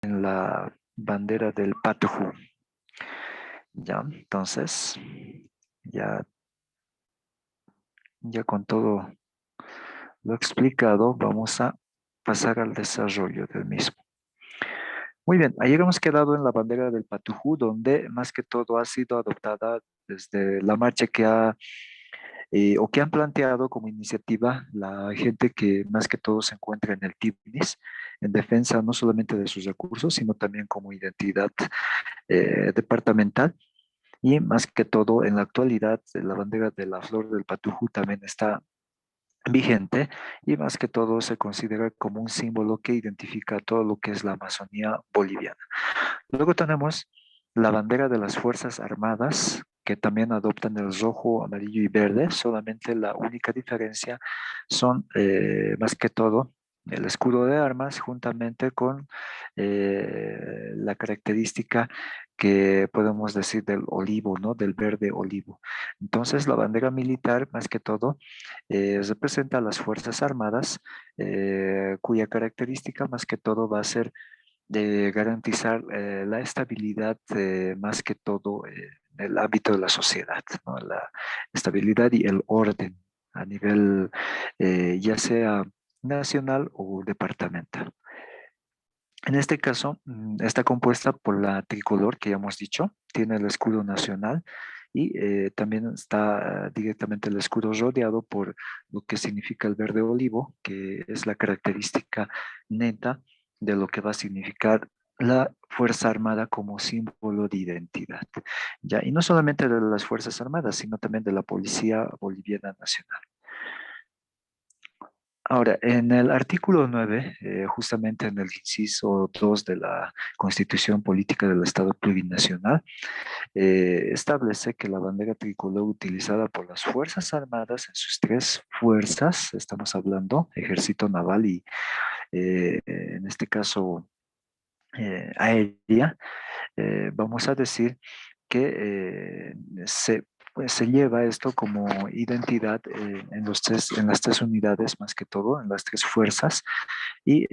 en la bandera del Patujú. Ya, entonces, ya, ya con todo lo explicado, vamos a pasar al desarrollo del mismo. Muy bien, ayer hemos quedado en la bandera del Patujú, donde más que todo ha sido adoptada desde la marcha que ha o que han planteado como iniciativa la gente que más que todo se encuentra en el TIBNIS, en defensa no solamente de sus recursos, sino también como identidad departamental. Y más que todo, en la actualidad, la bandera de la flor del Patujú también está vigente y más que todo se considera como un símbolo que identifica todo lo que es la Amazonía boliviana. Luego tenemos la bandera de las Fuerzas Armadas, que también adoptan el rojo, amarillo y verde. Solamente la única diferencia son, más que todo, el escudo de armas juntamente con la característica que podemos decir del olivo, ¿no? Del verde olivo. Entonces, la bandera militar, más que todo, representa a las Fuerzas Armadas, cuya característica más que todo va a ser de garantizar la estabilidad más que todo en el ámbito de la sociedad, ¿no? La estabilidad y el orden a nivel ya sea nacional o departamental. En este caso, está compuesta por la tricolor que ya hemos dicho, tiene el escudo nacional y también está directamente el escudo rodeado por lo que significa el verde olivo, que es la característica neta de lo que va a significar la Fuerza Armada como símbolo de identidad. Ya, y no solamente de las Fuerzas Armadas, sino también de la Policía Boliviana Nacional. Ahora, en el artículo 9, justamente en el inciso 2 de la Constitución Política del Estado Plurinacional, establece que la bandera tricolor utilizada por las Fuerzas Armadas en sus tres fuerzas, estamos hablando, Ejército Naval y en este caso aérea, vamos a decir que pues, se lleva esto como identidad en las tres unidades, más que todo, en las tres fuerzas. Y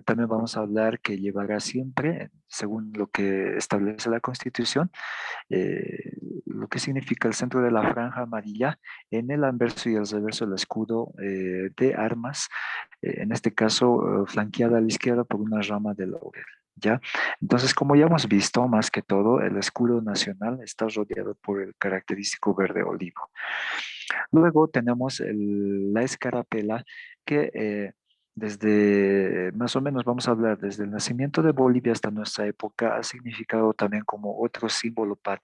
también vamos a hablar que llevará siempre, según lo que establece la Constitución, lo que significa el centro de la franja amarilla en el anverso y el reverso del escudo de armas, en este caso flanqueada a la izquierda por una rama de laurel. ¿Ya? Entonces, como ya hemos visto, más que todo, el escudo nacional está rodeado por el característico verde olivo. Luego tenemos la escarapela que desde, más o menos vamos a hablar, desde el nacimiento de Bolivia hasta nuestra época, ha significado también como otro símbolo patrio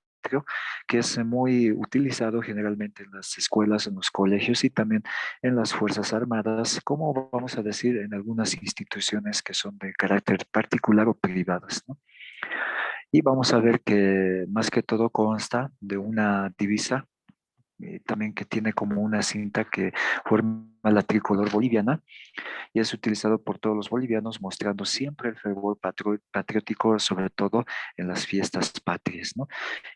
que es muy utilizado generalmente en las escuelas, en los colegios y también en las Fuerzas Armadas, como vamos a decir, en algunas instituciones que son de carácter particular o privadas, ¿no? Y vamos a ver que más que todo consta de una divisa también que tiene como una cinta que forma la tricolor boliviana y es utilizado por todos los bolivianos mostrando siempre el fervor patriótico, sobre todo en las fiestas patrias, ¿no?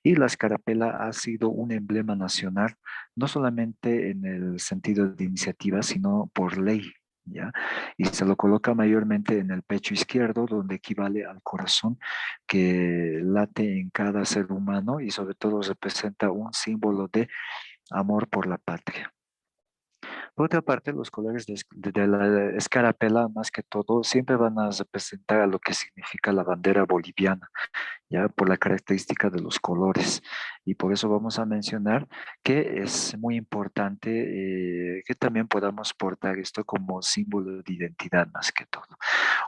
Y la escarapela ha sido un emblema nacional, no solamente en el sentido de iniciativa, sino por ley. ¿Ya? Y se lo coloca mayormente en el pecho izquierdo, donde equivale al corazón que late en cada ser humano y sobre todo representa un símbolo de amor por la patria. Por otra parte, los colores de la escarapela, más que todo, siempre van a representar a lo que significa la bandera boliviana, ya por la característica de los colores. Y por eso vamos a mencionar que es muy importante que también podamos portar esto como símbolo de identidad más que todo.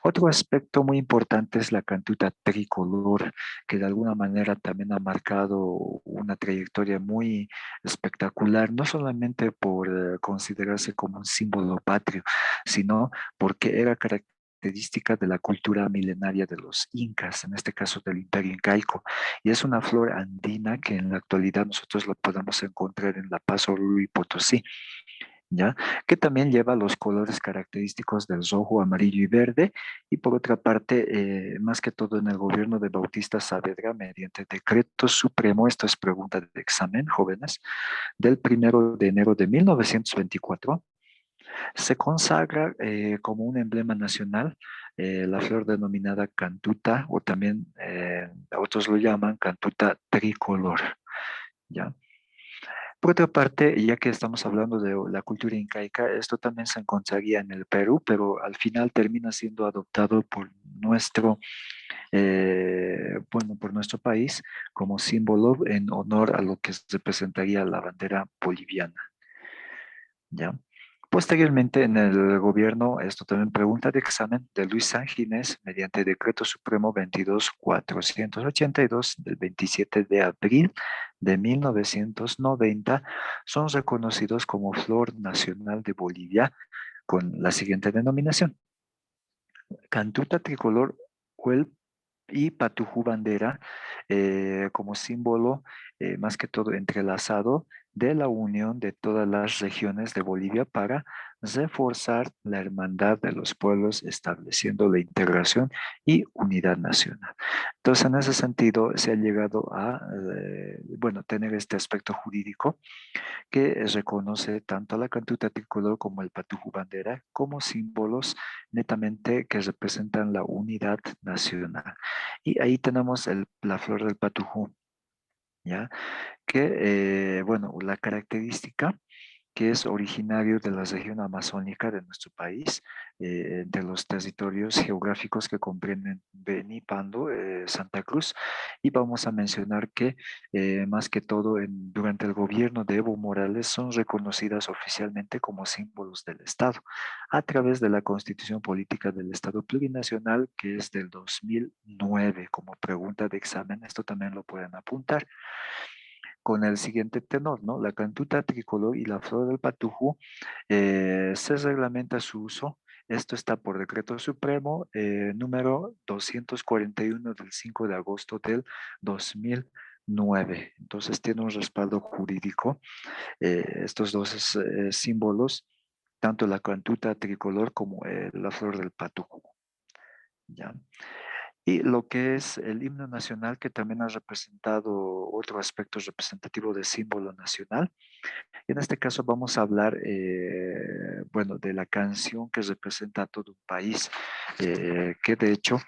Otro aspecto muy importante es la cantuta tricolor, que de alguna manera también ha marcado una trayectoria muy espectacular, no solamente por considerarse como un símbolo patrio, sino porque era característica de la cultura milenaria de los incas, en este caso del imperio incaico, y es una flor andina que en la actualidad nosotros la podemos encontrar en La Paz, Oruro y Potosí. ¿Ya? Que también lleva los colores característicos del rojo, amarillo y verde, y por otra parte, más que todo en el gobierno de Bautista Saavedra, mediante decreto supremo, esto es pregunta de examen, jóvenes, del 1 de enero de 1924, Se consagra como un emblema nacional la flor denominada cantuta o también otros lo llaman cantuta tricolor, ¿ya? Por otra parte, ya que estamos hablando de la cultura incaica, esto también se encontraría en el Perú, pero al final termina siendo adoptado por bueno, por nuestro país como símbolo en honor a lo que representaría la bandera boliviana, ¿ya? Posteriormente, en el gobierno, esto también pregunta de examen de Luis San Ginés, mediante Decreto Supremo 22.482 del 27 de abril de 1990, son reconocidos como Flor Nacional de Bolivia con la siguiente denominación: Cantuta tricolor Huel y Patujú bandera como símbolo más que todo entrelazado de la unión de todas las regiones de Bolivia para reforzar la hermandad de los pueblos, estableciendo la integración y unidad nacional. Entonces, en ese sentido, se ha llegado a, bueno, tener este aspecto jurídico que reconoce tanto la cantuta tricolor como el patujú bandera como símbolos netamente que representan la unidad nacional. Y ahí tenemos la flor del patujú, ¿ya? Que, bueno, la característica que es originario de la región amazónica de nuestro país, de los territorios geográficos que comprenden Beni, Pando, Santa Cruz, y vamos a mencionar que más que todo durante el gobierno de Evo Morales son reconocidas oficialmente como símbolos del Estado a través de la Constitución Política del Estado Plurinacional, que es del 2009. Como pregunta de examen, esto también lo pueden apuntar con el siguiente tenor, ¿no? La cantuta tricolor y la flor del patujú se reglamenta su uso. Esto está por decreto supremo número 241 del 5 de agosto del 2009. Entonces tiene un respaldo jurídico estos dos símbolos, tanto la cantuta tricolor como la flor del patujú. ¿Ya? Y lo que es el himno nacional, que también ha representado otro aspecto representativo del símbolo nacional. En este caso vamos a hablar, bueno, de la canción que representa a todo un país, que de hecho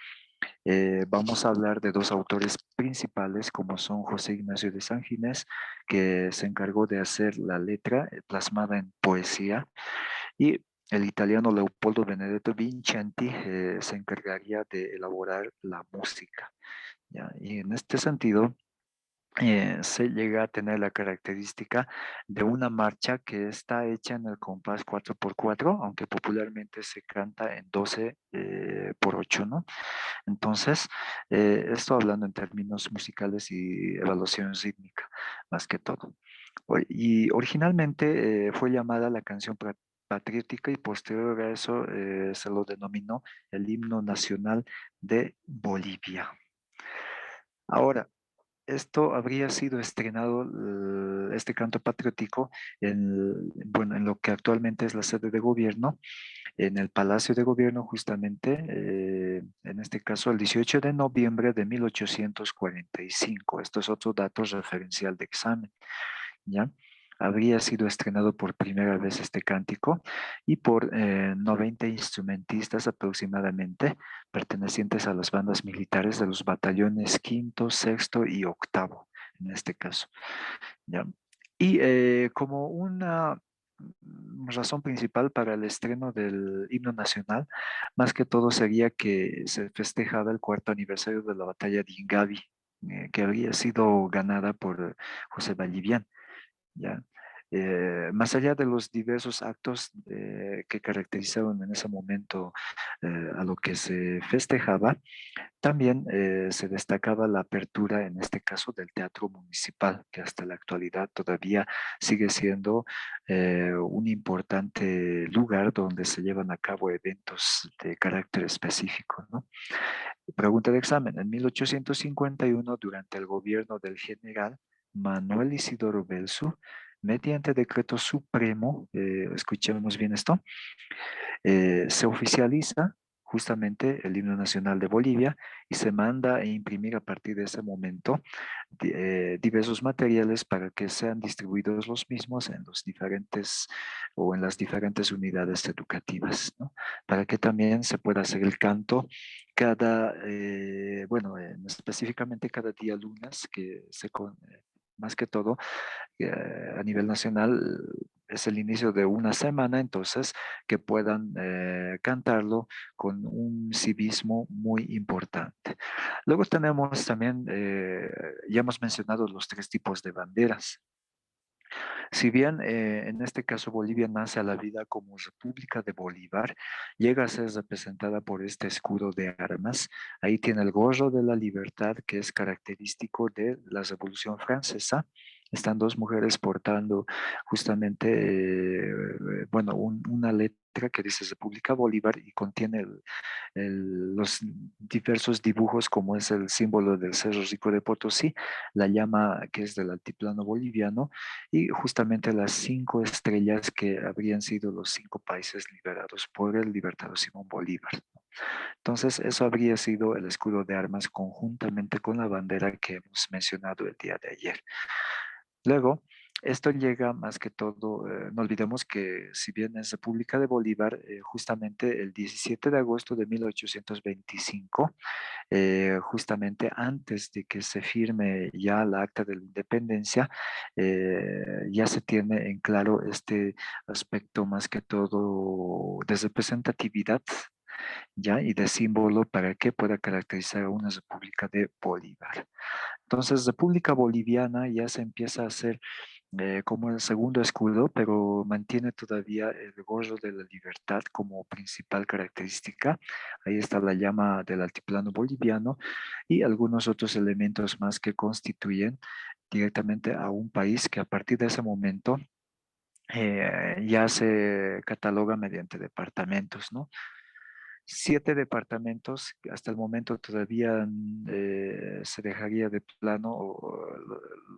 vamos a hablar de dos autores principales, como son José Ignacio de San Ginés, que se encargó de hacer la letra plasmada en poesía, y el italiano Leopoldo Benedetto Vincenti se encargaría de elaborar la música. ¿Ya? Y en este sentido, se llega a tener la característica de una marcha que está hecha en el compás 4x4, aunque popularmente se canta en 12 por 8, ¿no? Entonces, esto hablando en términos musicales y evaluación rítmica, más que todo. Y originalmente fue llamada la canción patriótica y posterior a eso se lo denominó el himno nacional de Bolivia. Ahora, esto habría sido estrenado, este canto patriótico, bueno, en lo que actualmente es la sede de gobierno, en el Palacio de Gobierno, justamente, en este caso, el 18 de noviembre de 1845. Esto es otro dato referencial de examen, ¿ya? Habría sido estrenado por primera vez este cántico y por 90 instrumentistas aproximadamente, pertenecientes a las bandas militares de los batallones quinto, sexto y octavo, en este caso, ¿ya? Y como una razón principal para el estreno del himno nacional, más que todo sería que se festejaba el cuarto aniversario de la batalla de Ingavi, que había sido ganada por José Vallivian, ¿ya? Más allá de los diversos actos que caracterizaron en ese momento a lo que se festejaba, también se destacaba la apertura, en este caso, del Teatro Municipal, que hasta la actualidad todavía sigue siendo un importante lugar donde se llevan a cabo eventos de carácter específico, ¿no? Pregunta de examen. En 1851, durante el gobierno del general Manuel Isidoro Belzu, mediante decreto supremo, escuchemos bien esto, se oficializa justamente el himno nacional de Bolivia y se manda a imprimir a partir de ese momento diversos materiales para que sean distribuidos los mismos en los diferentes o en las diferentes unidades educativas, ¿no? Para que también se pueda hacer el canto bueno, específicamente cada día lunes, más que todo a nivel nacional es el inicio de una semana, entonces que puedan cantarlo con un civismo muy importante. Luego tenemos también, ya hemos mencionado los tres tipos de banderas. Si bien en este caso Bolivia nace a la vida como República de Bolívar, llega a ser representada por este escudo de armas. Ahí tiene el gorro de la libertad, que es característico de la Revolución Francesa. Están dos mujeres portando justamente, bueno, una letra que dice República Bolívar y contiene los diversos dibujos como es el símbolo del Cerro Rico de Potosí, la llama que es del altiplano boliviano y justamente las 5 estrellas que habrían sido los 5 países liberados por el libertador Simón Bolívar. Entonces, eso habría sido el escudo de armas conjuntamente con la bandera que hemos mencionado el día de ayer. Luego, esto llega más que todo, no olvidemos que si bien es República de Bolívar, justamente el 17 de agosto de 1825, justamente antes de que se firme ya la Acta de la Independencia, ya se tiene en claro este aspecto más que todo de representatividad, ya, y de símbolo para que pueda caracterizar a una República de Bolívar. Entonces, República Boliviana ya se empieza a hacer como el segundo escudo, pero mantiene todavía el gorro de la libertad como principal característica. Ahí está la llama del altiplano boliviano y algunos otros elementos más que constituyen directamente a un país que a partir de ese momento ya se cataloga mediante departamentos, ¿no? 7 departamentos, hasta el momento todavía se dejaría de plano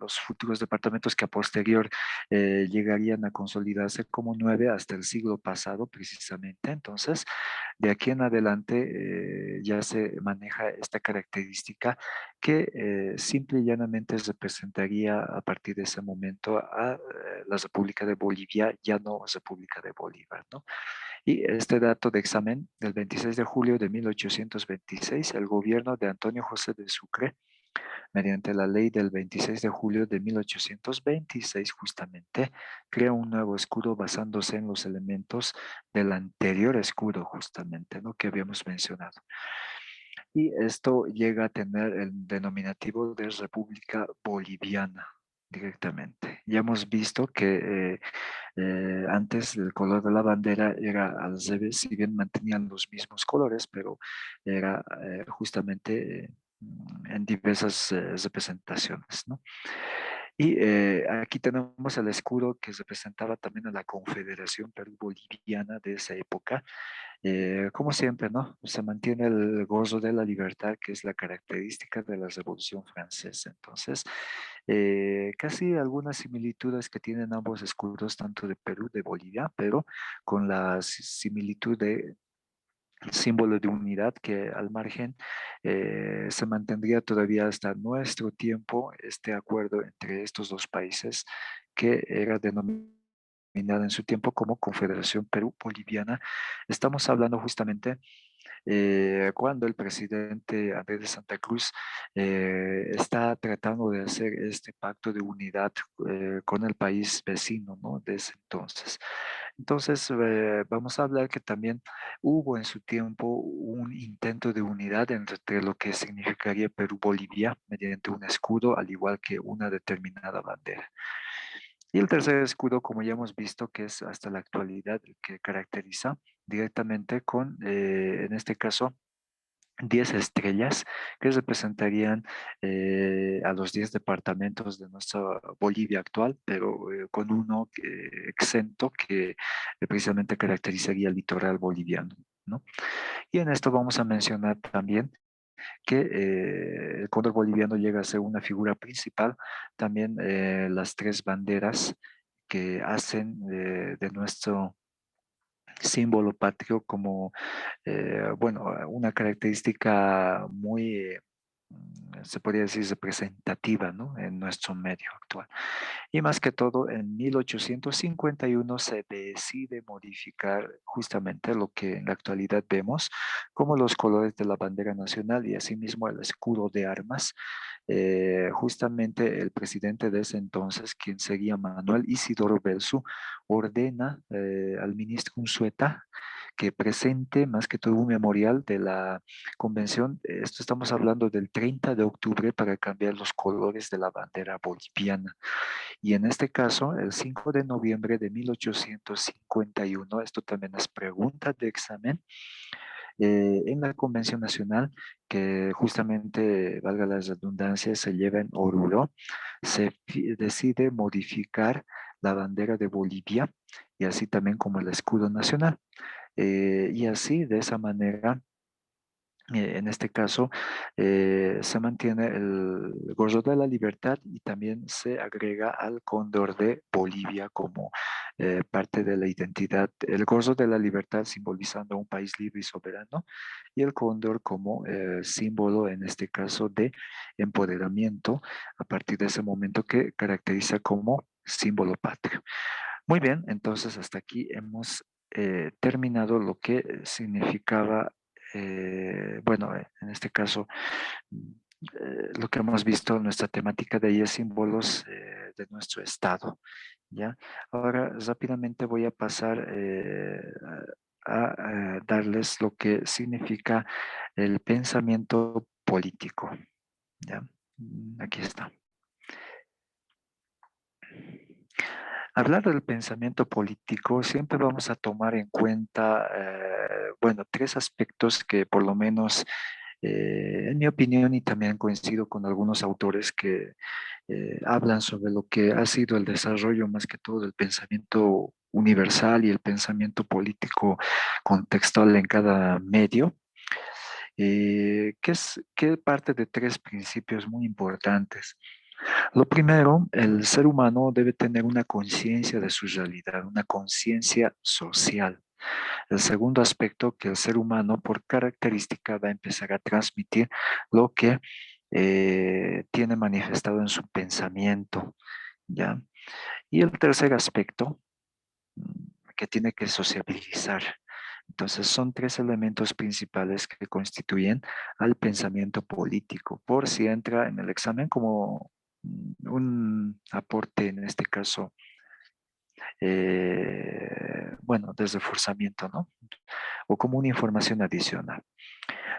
los futuros departamentos que a posterior llegarían a consolidarse como 9 hasta el siglo pasado precisamente. Entonces, de aquí en adelante ya se maneja esta característica que simple y llanamente representaría a partir de ese momento a la República de Bolivia, ya no República de Bolívar, ¿no? Y este dato de examen del 26 de julio de 1826, el gobierno de Antonio José de Sucre, mediante la ley del 26 de julio de 1826, justamente, crea un nuevo escudo basándose en los elementos del anterior escudo, justamente, ¿no? Que habíamos mencionado. Y esto llega a tener el denominativo de República Boliviana directamente. Ya hemos visto que antes el color de la bandera era al revés, si bien mantenían los mismos colores, pero era justamente en diversas representaciones, ¿no? Y aquí tenemos el escudo que representaba también a la Confederación Perú-Boliviana de esa época. Como siempre, ¿no? Se mantiene el gozo de la libertad, que es la característica de la Revolución Francesa. Entonces, casi algunas similitudes que tienen ambos escudos, tanto de Perú, de Bolivia, pero con la similitud de símbolo de unidad que al margen se mantendría todavía hasta nuestro tiempo este acuerdo entre estos dos países que era denominado en su tiempo como Confederación Perú-Boliviana. Estamos hablando justamente cuando el presidente Andrés de Santa Cruz está tratando de hacer este pacto de unidad con el país vecino, ¿no? De ese entonces. Entonces, vamos a hablar que también hubo en su tiempo un intento de unidad entre lo que significaría Perú-Bolivia mediante un escudo, al igual que una determinada bandera. Y el tercer escudo, como ya hemos visto, que es hasta la actualidad el que caracteriza directamente con, en este caso, 10 estrellas que representarían a los 10 departamentos de nuestra Bolivia actual, pero con uno exento que precisamente caracterizaría el litoral boliviano, ¿no? Y en esto vamos a mencionar también que el cóndor boliviano llega a ser una figura principal, también las 3 banderas que hacen de nuestro símbolo patrio como, bueno, una característica muy, se podría decir, representativa, ¿no? En nuestro medio actual. Y más que todo, en 1851 se decide modificar justamente lo que en la actualidad vemos como los colores de la bandera nacional y asimismo el escudo de armas. Justamente el presidente de ese entonces, quien sería Manuel Isidoro Belzu, ordena al ministro Unzueta que presente más que todo un memorial de la convención. Esto estamos hablando del 30 de octubre para cambiar los colores de la bandera boliviana. Y en este caso, el 5 de noviembre de 1851, esto también es pregunta de examen, en la Convención Nacional, que justamente, valga la redundancia, se lleva en Oruro, decide modificar la bandera de Bolivia y así también como el escudo nacional. Y así, de esa manera, en este caso, se mantiene el gorro de la libertad y también se agrega al cóndor de Bolivia como parte de la identidad. El gorro de la libertad simbolizando un país libre y soberano y el cóndor como símbolo, en este caso, de empoderamiento a partir de ese momento que caracteriza como símbolo patrio. Muy bien, entonces hasta aquí hemos terminado lo que significaba, bueno, en este caso, mm, lo que hemos visto, nuestra temática de ahí es símbolos de nuestro estado, ¿ya? Ahora rápidamente voy a pasar a darles lo que significa el pensamiento político, ¿ya? Aquí está. Hablar del pensamiento político, siempre vamos a tomar en cuenta, bueno, tres aspectos que por lo menos, en mi opinión, y también coincido con algunos autores que hablan sobre lo que ha sido el desarrollo más que todo del pensamiento universal y el pensamiento político contextual en cada medio, que parte de tres principios muy importantes. Lo primero, el ser humano debe tener una conciencia de su realidad, una conciencia social. El segundo aspecto, que el ser humano por característica va a empezar a transmitir lo que tiene manifestado en su pensamiento, ¿ya? Y el tercer aspecto, que tiene que sociabilizar. Entonces, son tres elementos principales que constituyen al pensamiento político, por si entra en el examen como un aporte, en este caso, bueno, de reforzamiento, ¿no? O como una información adicional.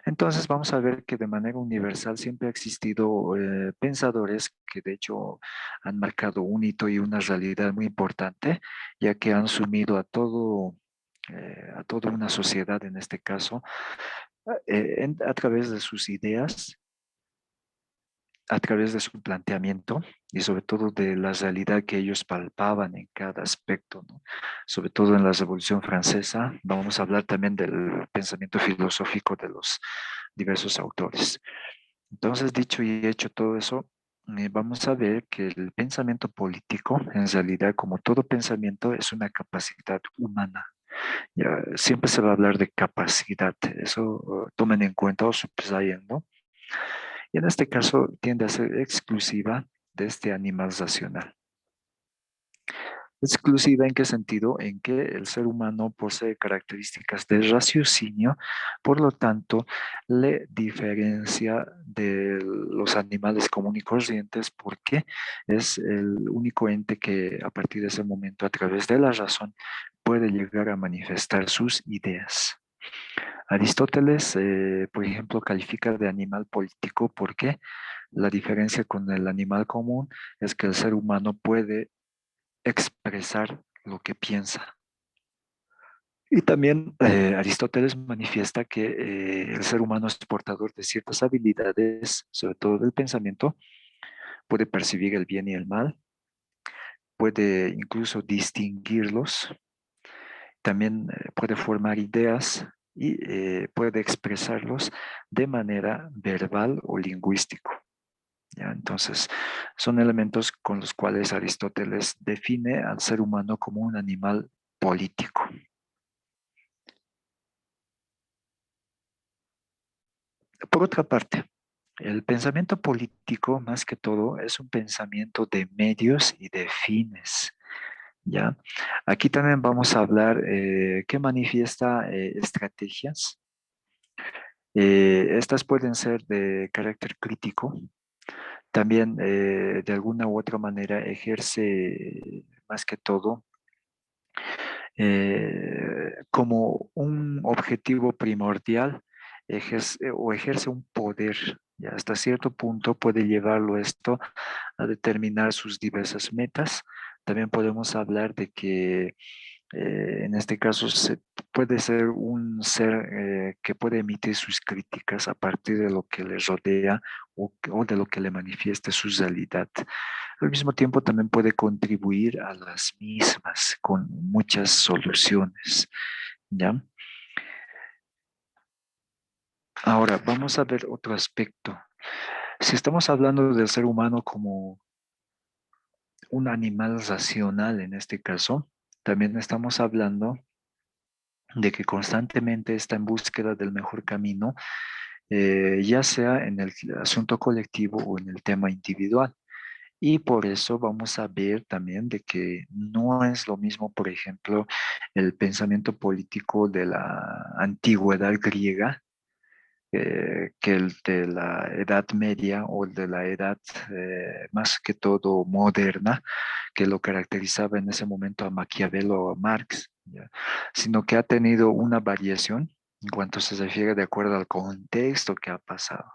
Entonces vamos a ver que de manera universal siempre ha existido pensadores que de hecho han marcado un hito y una realidad muy importante, ya que han sumido a toda una sociedad en este caso, a través de sus ideas, a través de su planteamiento y sobre todo de la realidad que ellos palpaban en cada aspecto, ¿no? Sobre todo en la Revolución Francesa. Vamos a hablar también del pensamiento filosófico de los diversos autores. Entonces, dicho y hecho todo eso, vamos a ver que el pensamiento político, en realidad, como todo pensamiento, es una capacidad humana. Ya, siempre se va a hablar de capacidad, eso tomen en cuenta o subrayen, ¿no? Y en este caso tiende a ser exclusiva de este animal racional. Exclusiva en qué sentido? En que el ser humano posee características de raciocinio, por lo tanto, le diferencia de los animales comunes y corrientes porque es el único ente que a partir de ese momento, a través de la razón, puede llegar a manifestar sus ideas. Aristóteles, por ejemplo, califica de animal político porque la diferencia con el animal común es que el ser humano puede expresar lo que piensa. Y también Aristóteles manifiesta que el ser humano es portador de ciertas habilidades, sobre todo del pensamiento, puede percibir el bien y el mal, puede incluso distinguirlos, también puede formar ideas y puede expresarlos de manera verbal o lingüístico. ¿Ya? Entonces, son elementos con los cuales Aristóteles define al ser humano como un animal político. Por otra parte, el pensamiento político, más que todo, es un pensamiento de medios y de fines, ¿ya? Aquí también vamos a hablar qué manifiesta estrategias. Estas pueden ser de carácter crítico, también de alguna u otra manera ejerce más que todo como un objetivo primordial o ejerce un poder. Ya hasta cierto punto puede llevarlo esto a determinar sus diversas metas. También podemos hablar de que en este caso puede ser un ser que puede emitir sus críticas a partir de lo que le rodea o de lo que le manifieste su realidad. Al mismo tiempo también puede contribuir a las mismas con muchas soluciones, ¿ya? Ahora, vamos a ver otro aspecto. Si estamos hablando del ser humano como un animal racional en este caso, también estamos hablando de que constantemente está en búsqueda del mejor camino, ya sea en el asunto colectivo o en el tema individual. Y por eso vamos a ver también de que no es lo mismo, por ejemplo, el pensamiento político de la antigüedad griega que el de la Edad Media o el de la edad más que todo moderna, que lo caracterizaba en ese momento a Maquiavelo o a Marx, ¿ya? Sino que ha tenido una variación en cuanto se refiere de acuerdo al contexto que ha pasado.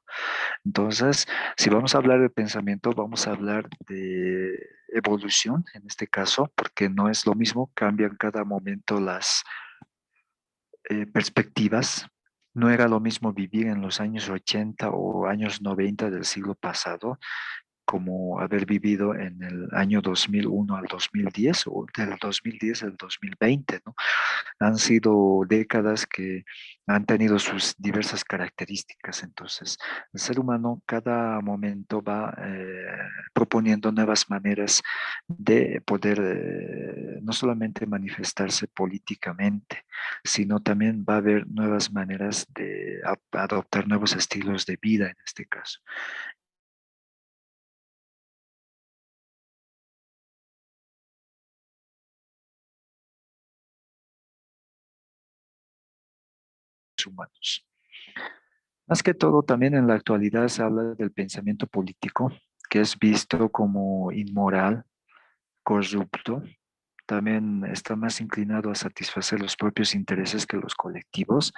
Entonces, si vamos a hablar de pensamiento, vamos a hablar de evolución en este caso, porque no es lo mismo, cambian cada momento las perspectivas. No era lo mismo vivir en los años 80 o años 90 del siglo pasado como haber vivido en el año 2001 al 2010 o del 2010 al 2020, ¿no? Han sido décadas que han tenido sus diversas características. Entonces, el ser humano cada momento va proponiendo nuevas maneras de poder no solamente manifestarse políticamente, sino también va a haber nuevas maneras de adoptar nuevos estilos de vida en este caso. Humanos. Más que todo, también en la actualidad se habla del pensamiento político, que es visto como inmoral, corrupto. También está más inclinado a satisfacer los propios intereses que los colectivos.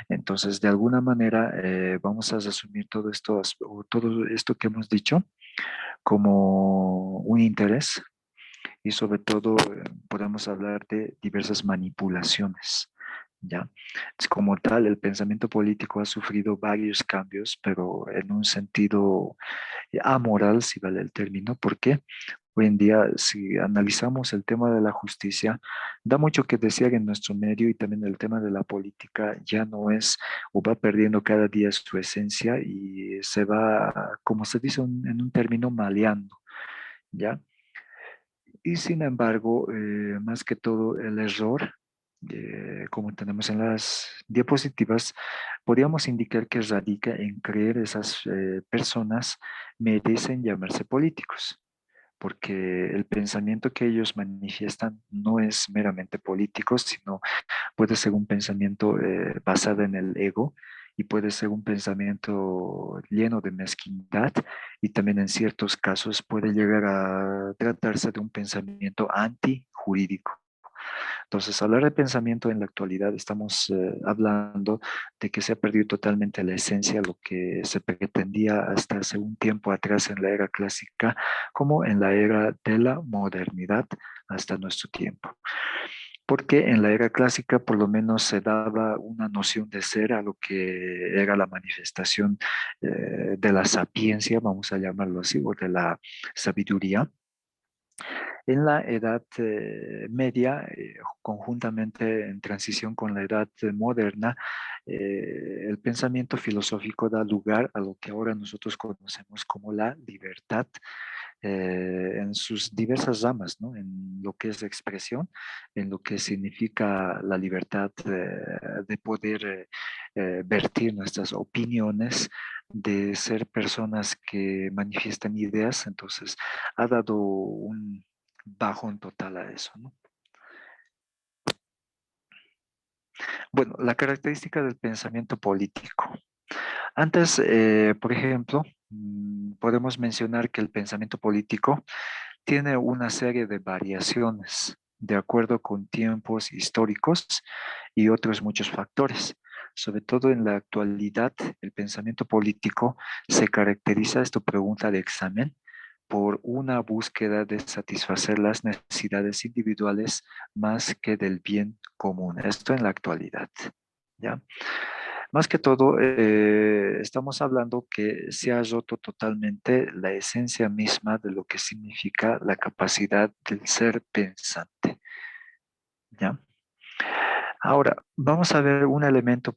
Entonces, de alguna manera, vamos a resumir todo esto, o todo esto que hemos dicho como un interés y sobre todo podemos hablar de diversas manipulaciones. ¿Ya? Como tal, el pensamiento político ha sufrido varios cambios, pero en un sentido amoral, si vale el término. ¿Por qué? Hoy en día, si analizamos el tema de la justicia, da mucho que desear en nuestro medio y también el tema de la política ya no es o va perdiendo cada día su esencia y se va, como se dice en un término, maleando, ¿ya? Y sin embargo, más que todo el error, como tenemos en las diapositivas, podríamos indicar que radica en creer esas personas merecen llamarse políticos, porque el pensamiento que ellos manifiestan no es meramente político, sino puede ser un pensamiento basado en el ego y puede ser un pensamiento lleno de mezquindad y también en ciertos casos puede llegar a tratarse de un pensamiento antijurídico. Entonces, hablar de pensamiento en la actualidad, estamos hablando de que se ha perdido totalmente la esencia, lo que se pretendía hasta hace un tiempo atrás en la era clásica, como en la era de la modernidad hasta nuestro tiempo. Porque en la era clásica por lo menos se daba una noción de ser a lo que era la manifestación de la sapiencia, vamos a llamarlo así, o de la sabiduría. En la Edad Media, conjuntamente en transición con la Edad Moderna, El pensamiento filosófico da lugar a lo que ahora nosotros conocemos como la libertad en sus diversas ramas, ¿no? En lo que es expresión, en lo que significa la libertad de poder vertir nuestras opiniones, de ser personas que manifiestan ideas, entonces ha dado un bajón total a eso, ¿no? Bueno, la característica del pensamiento político. Antes, por ejemplo, podemos mencionar que el pensamiento político tiene una serie de variaciones de acuerdo con tiempos históricos y otros muchos factores. Sobre todo en la actualidad, el pensamiento político se caracteriza, esto pregunta de examen, por una búsqueda de satisfacer las necesidades individuales más que del bien común. Esto en la actualidad, ¿ya? Más que todo, estamos hablando que se ha roto totalmente la esencia misma de lo que significa la capacidad del ser pensante, ¿ya? Ahora, vamos a ver un elemento,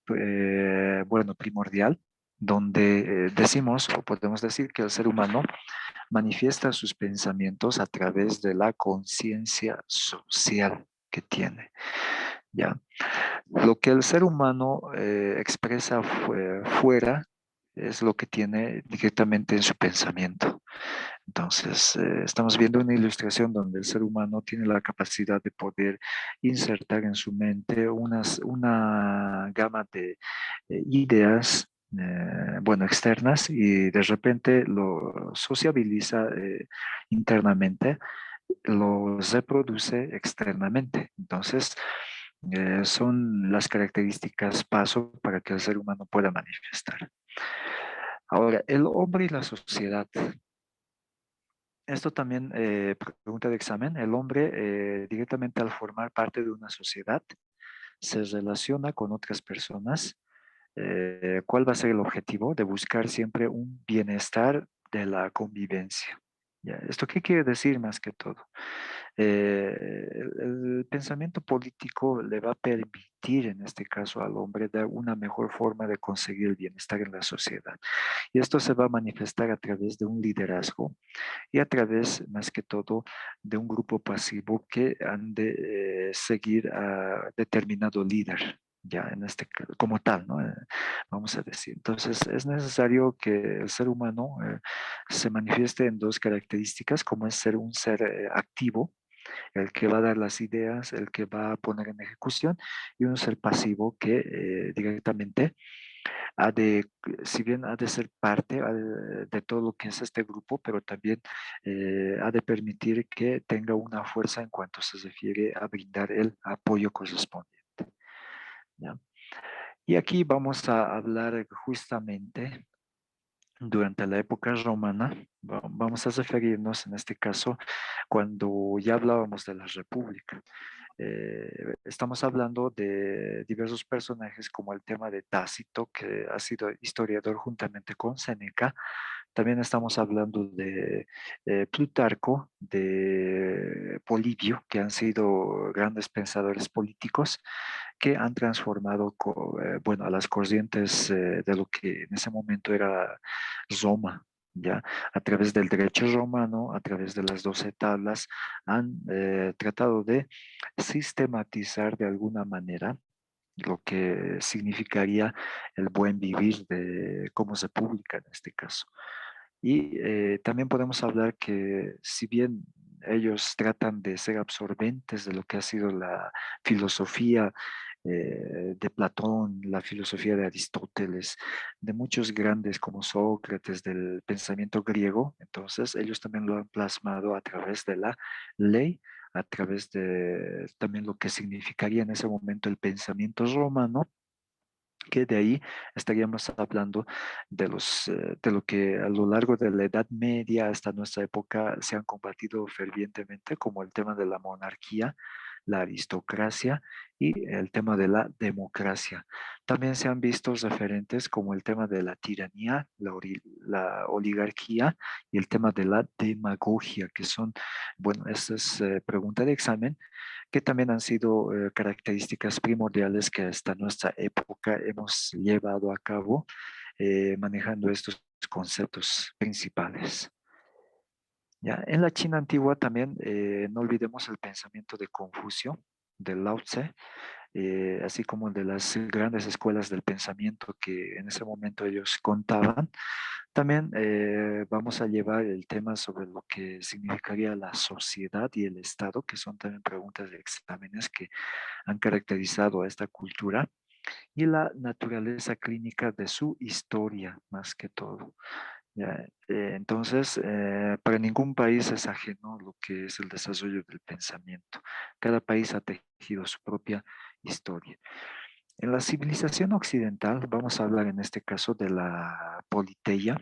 bueno, primordial, donde decimos o podemos decir que el ser humano manifiesta sus pensamientos a través de la conciencia social que tiene, ¿ya? Lo que el ser humano expresa fuera es lo que tiene directamente en su pensamiento. Entonces, estamos viendo una ilustración donde el ser humano tiene la capacidad de poder insertar en su mente una gama de ideas, bueno, externas y de repente lo sociabiliza internamente, lo reproduce externamente. Entonces, son las características paso para que el ser humano pueda manifestar. Ahora, el hombre y la sociedad. Esto también, pregunta de examen, el hombre directamente al formar parte de una sociedad se relaciona con otras personas. ¿Cuál va a ser el objetivo? De buscar siempre un bienestar de la convivencia. ¿Ya? ¿Esto qué quiere decir más que todo? El pensamiento político le va a permitir, en este caso al hombre, dar una mejor forma de conseguir el bienestar en la sociedad. Y esto se va a manifestar a través de un liderazgo y a través, más que todo, de un grupo pasivo que han de seguir a determinado líder, ya en este como tal, ¿no? Vamos a decir. Entonces, es necesario que el ser humano se manifieste en dos características, como es ser un ser activo, el que va a dar las ideas, el que va a poner en ejecución, y un ser pasivo que directamente ha de, si bien ha de ser parte de todo lo que es este grupo, pero también ha de permitir que tenga una fuerza en cuanto se refiere a brindar el apoyo correspondiente, ¿ya? Y aquí vamos a hablar justamente durante la época romana, vamos a referirnos en este caso cuando ya hablábamos de la república. Estamos hablando de diversos personajes como el tema de Tácito, que ha sido historiador juntamente con Séneca. También estamos hablando de Plutarco, de Polibio, que han sido grandes pensadores políticos que han transformado, bueno, a las corrientes de lo que en ese momento era Roma, ¿ya? A través del derecho romano, a través de las 12 tablas, han tratado de sistematizar de alguna manera lo que significaría el buen vivir de cómo se publica en este caso. Y también podemos hablar que si bien ellos tratan de ser absorbentes de lo que ha sido la filosofía de Platón, la filosofía de Aristóteles, de muchos grandes como Sócrates, del pensamiento griego, entonces ellos también lo han plasmado a través de la ley, a través de también lo que significaría en ese momento el pensamiento romano, que de ahí estaríamos hablando de lo que a lo largo de la Edad Media hasta nuestra época se han combatido fervientemente, como el tema de la monarquía, la aristocracia y el tema de la democracia. También se han visto referentes como el tema de la tiranía, la oligarquía y el tema de la demagogia, que son, bueno, esta es pregunta de examen, que también han sido características primordiales que hasta nuestra época hemos llevado a cabo manejando estos conceptos principales. Ya, en la China antigua también no olvidemos el pensamiento de Confucio, de Lao Tse, así como de las grandes escuelas del pensamiento que en ese momento ellos contaban. También vamos a llevar el tema sobre lo que significaría la sociedad y el Estado, que son también preguntas de exámenes que han caracterizado a esta cultura, y la naturaleza clínica de su historia, más que todo. Ya, entonces, para ningún país es ajeno lo que es el desarrollo del pensamiento. Cada país ha tejido su propia historia. En la civilización occidental, vamos a hablar en este caso de la politeia,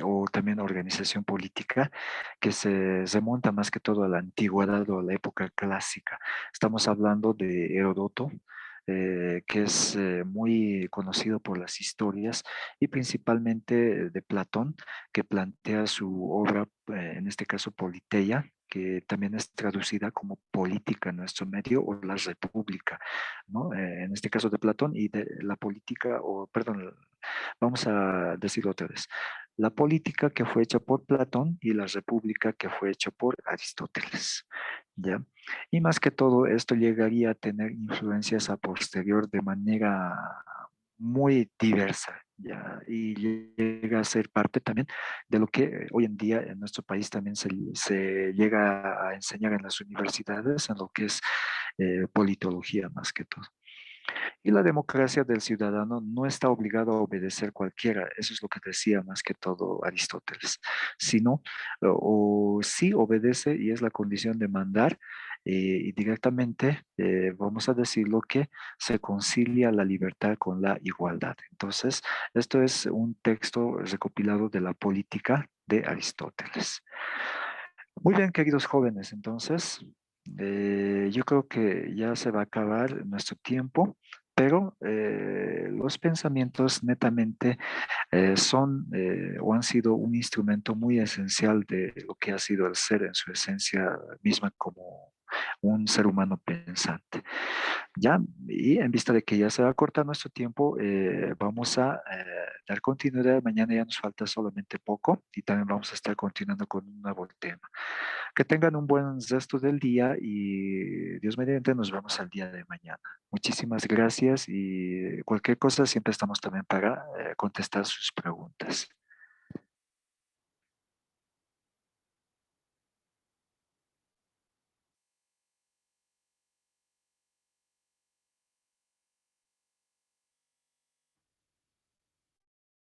o también organización política, que se remonta más que todo a la antigüedad o a la época clásica. Estamos hablando de Heródoto, que es muy conocido por las historias y principalmente de Platón, que plantea su obra, en este caso Politeia, que también es traducida como política en nuestro medio o la república, ¿no? En este caso de Platón y de la política, o perdón, vamos a decirlo otra vez, la política que fue hecha por Platón y la república que fue hecha por Aristóteles, ¿ya? Y más que todo esto llegaría a tener influencias a posterior de manera muy diversa, ¿ya? Y llega a ser parte también de lo que hoy en día en nuestro país también se llega a enseñar en las universidades, en lo que es politología más que todo. Y la democracia del ciudadano no está obligado a obedecer cualquiera, eso es lo que decía más que todo Aristóteles, sino o sí obedece y es la condición de mandar y directamente vamos a decirlo que se concilia la libertad con la igualdad. Entonces, esto es un texto recopilado de la política de Aristóteles. Muy bien, queridos jóvenes, entonces, yo creo que ya se va a acabar nuestro tiempo, pero los pensamientos netamente son o han sido un instrumento muy esencial de lo que ha sido el ser en su esencia misma como un ser humano pensante. Ya, y en vista de que ya se va a cortar nuestro tiempo, vamos a dar continuidad. Mañana ya nos falta solamente poco y también vamos a estar continuando con un nuevo tema. Que tengan un buen resto del día y Dios mediante nos vemos al día de mañana. Muchísimas gracias y cualquier cosa siempre estamos también para contestar sus preguntas.